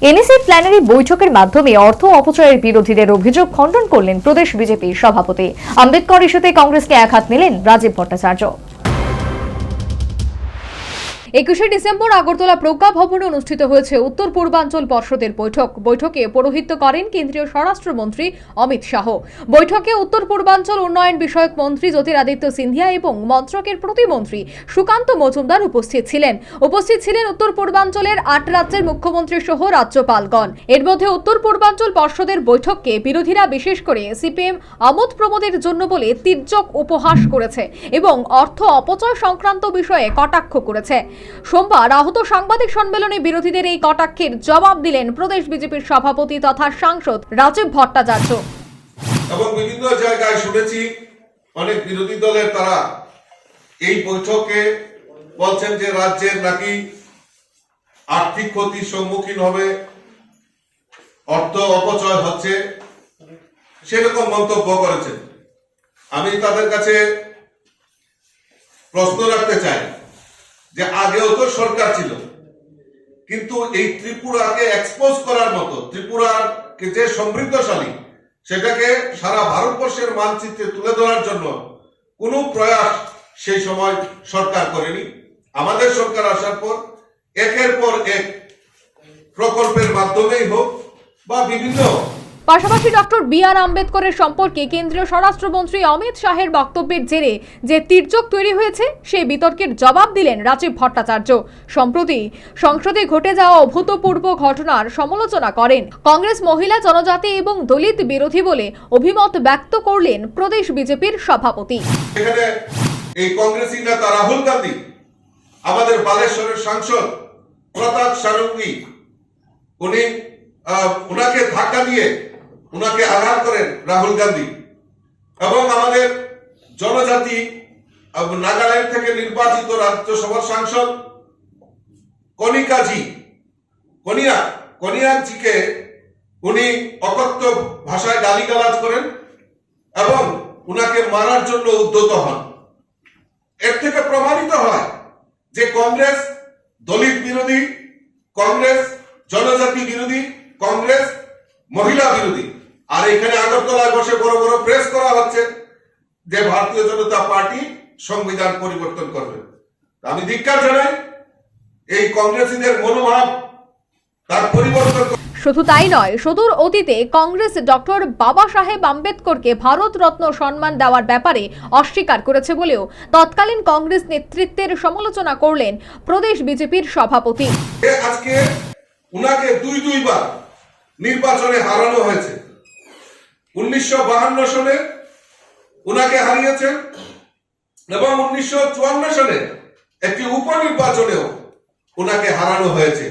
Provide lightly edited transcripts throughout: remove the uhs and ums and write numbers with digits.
NAC plenary বৈঠকের মাধ্যমে অর্থ অপচয়ের বিরোধীদের অভিযোগ খণ্ডন করলেন প্রদেশ বিজেপির সভাপতি। আম্বেদকর ইস্যুতে কংগ্রেসকে একহাত নিলেন রাজীব ভট্টাচার্য। 21 ডিসেম্বর আগরতলা প্রজ্ঞা ভবনে অনুষ্ঠিত হয়েছে উত্তর পূর্বাঞ্চল পর্ষদের বৈঠকে পৌরোহিত্য করেন কেন্দ্রীয় স্বরাষ্ট্রমন্ত্রী অমিত শাহ। বৈঠকে উত্তর পূর্বাঞ্চল উন্নয়ন বিষয়ক মন্ত্রী জ্যোতিরাদিত্য সিন্ধিয়া এবং মন্ত্রকের প্রতিমন্ত্রী সুকান্ত মজুমদার উপস্থিত ছিলেন উত্তর পূর্বাঞ্চলের 8 রাজ্যের মুখ্যমন্ত্রী সহ রাজ্যপালগণ। এর মধ্যে উত্তর পূর্বাঞ্চল পর্ষদের বৈঠককে বিরোধীরা বিশেষ করে সিপিএম আমোদ প্রমোদের জন্য বলে তির্যক উপহাস করেছে এবং অর্থ অপচয় সংক্রান্ত বিষয়ে কটাক্ষ করেছে। সোমবার আহত সাংবাদিক সম্মেলনে বিরোধীদের এই কটাক্ষের জবাব দিলেন প্রদেশ বিজেপির সভাপতি তথা সাংসদ রাজীব ভট্টাচার্য। এবং বিভিন্ন জায়গায় শুনেছি অনেক বিরোধী দলের তারা এই বৈঠকে বলছেন যে রাজ্যের নাকি আর্থিক ক্ষতির সম্মুখীন হবে, অর্থ অপচয় হচ্ছে, সেরকম মন্তব্য করেছেন। আমি তাদের কাছে প্রশ্ন রাখতে চাই যে আগেও তো সরকার ছিল, কিন্তু এই ত্রিপুরাকে এক্সপোজ করার মতো, ত্রিপুরার যে সমৃদ্ধশালী সেটাকে সারা ভারতবর্ষের মানচিত্রে তুলে ধরার জন্য কোনো প্রয়াস সেই সময় সরকার করেনি। আমাদের সরকার আসার পর একের পর এক প্রকল্পের মাধ্যমেই হোক বা বিভিন্ন পাশাপাশি ডক্টর বি.আর. আম্বেদকরের সম্পর্কে কেন্দ্রীয় স্বরাষ্ট্রমন্ত্রী অমিত শাহের বক্তব্যের জেরে যে তির্যক তৈরি হয়েছে সেই বিতর্কের জবাব দিলেন রাজীব ভট্টাচার্য। সম্প্রতি সংসদে ঘটে যাওয়া অভূতপূর্ব ঘটনার সমালোচনা করেন। কংগ্রেস মহিলা, জনজাতি এবং দলিত বিরোধী বলে অভিমত ব্যক্ত করলেন প্রদেশ বিজেপির সভাপতি। এখানে এই কংগ্রেসী নেতা রাহুল গান্ধী, আমাদের বালেশ্বরের সাংসদ প্রতাপ ষড়ঙ্গী, উনাকে ধাক্কা দিয়ে উনাকে আঘাত করেন রাহুল গান্ধী। এবং আমাদের জনজাতি নাগাল্যান্ড থেকে নির্বাচিত রাজ্যসভার সাংসদ কনিয়াজিকে উনি অকথ্য ভাষায় গালিগালাজ করেন এবং উনাকে মারার জন্য উদ্যত হন। এর থেকে প্রমাণিত হয় যে কংগ্রেস দলিত বিরোধী, কংগ্রেস জনজাতি বিরোধী, কংগ্রেস মহিলা বিরোধী। আর এখানে আগরতলায় বসে বড় বড় প্রেস করা হচ্ছে যে ভারতীয় জনতা পার্টি সংবিধান পরিবর্তন করবে। আমি ধিক্কার জানাই এই কংগ্রেসীদের মনোভাব তার পরিবর্তন। শুধু তাই নয়, সুদূর অতীতে কংগ্রেস ডক্টর বাবা সাহেব আম্বেদকরকে ভারত রত্ন সম্মান দেওয়ার ব্যাপারে অস্বীকার করেছে বলেও তৎকালীন কংগ্রেস নেতৃত্বের সমালোচনা করলেন প্রদেশ বিজেপির সভাপতি। আজকে উনাকে দুইবার নির্বাচনে হারানো হয়েছে। 1952 সালে উনাকে হারিয়েছেন এবং 1954 সালে একটি উপনির্বাচনেও উনাকে হারানো হয়েছে।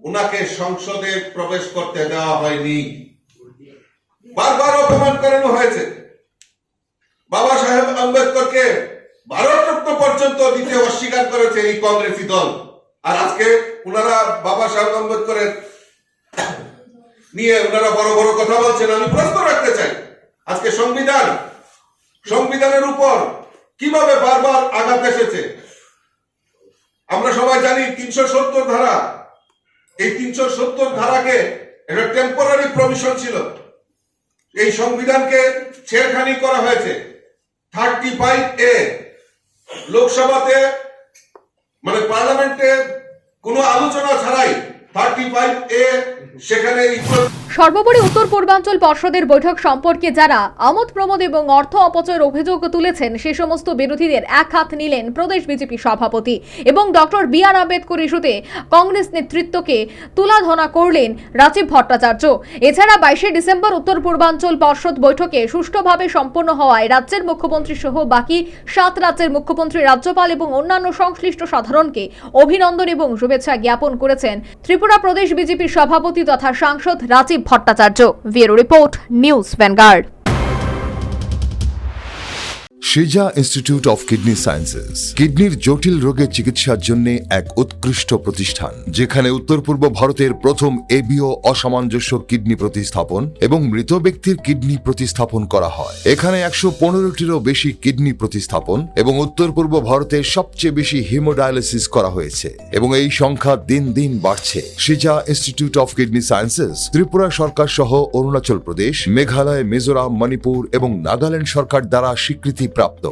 উনাকে সংসদে প্রবেশ করতে দেওয়া হয়নি, বারবার অপমান করানো হয়েছে। বাবা সাহেব আম্বেদকরকে ভারতরত্ন পর্যন্ত দিতে অস্বীকার করেছে এই কংগ্রেসী দল। আর আজকে উনারা বাবা সাহেব আম্বেদকরের নিয়ে উনারা বড় বড় কথা বলছেন। আমি প্রশ্ন রাখতে চাই, আজকে সংবিধানের উপর কিভাবে বারবার আঘাত এসেছে। আমরা সবাই জানি 370 ধারা, এই 370 ধারাকে একটা টেম্পোরারি প্রভিশন ছিল। এই সংবিধানকে ছেড়খানি করা হয়েছে। 35A লোকসভাতে মানে পার্লামেন্টে কোনো আলোচনা ছাড়াই 35A সেখানে সর্বোপরি উত্তর পূর্বাঞ্চল পর্ষদের বৈঠক সম্পর্কে যারা আমোদ প্রমোদ এবং অর্থ অপচয়ের অভিযোগ তুলেছেন সে সমস্ত বিরোধীদের এক হাত নিলেন প্রদেশ বিজেপি সভাপতি এবং ডক্টর বি.আর. আম্বেদকর ইস্যুতে কংগ্রেস নেতৃত্বকে তুলাধনা করলেন রাজীব ভট্টাচার্য। এছাড়া 22 ডিসেম্বর উত্তর পূর্বাঞ্চল পর্ষদ বৈঠকে সুষ্ঠুভাবে সম্পন্ন হওয়ায় রাজ্যের মুখ্যমন্ত্রী সহ বাকি 7 রাজ্যের মুখ্যমন্ত্রী, রাজ্যপাল এবং অন্যান্য সংশ্লিষ্ট সাধারণকে অভিনন্দন এবং শুভেচ্ছা জ্ঞাপন করেছেন ত্রিপুরা প্রদেশ বিজেপির সভাপতি তথা সাংসদ Rajib Bhattacharya. Bureau report, news Vanguard. সিজা ইনস্টিটিউট অফ কিডনি সায়েন্সেস কিডনির জটিল রোগের চিকিৎসার জন্য এক উৎকৃষ্ট প্রতিষ্ঠান, যেখানে উত্তর পূর্ব ভারতের প্রথম এবিও অসামঞ্জস্য কিডনি প্রতিস্থাপন এবং মৃত ব্যক্তির কিডনি প্রতিস্থাপন করা হয়। এখানে 115টিরও বেশি কিডনি প্রতিস্থাপন এবং উত্তর পূর্ব ভারতের সবচেয়ে বেশি হিমোডায়ালিসিস করা হয়েছে এবং এই সংখ্যা দিন দিন বাড়ছে। সিজা institute of kidney sciences Tripura সরকার সহ অরুণাচল প্রদেশ, মেঘালয়, মিজোরাম, মণিপুর এবং নাগাল্যান্ড সরকার দ্বারা স্বীকৃতি প্রাপ্ত।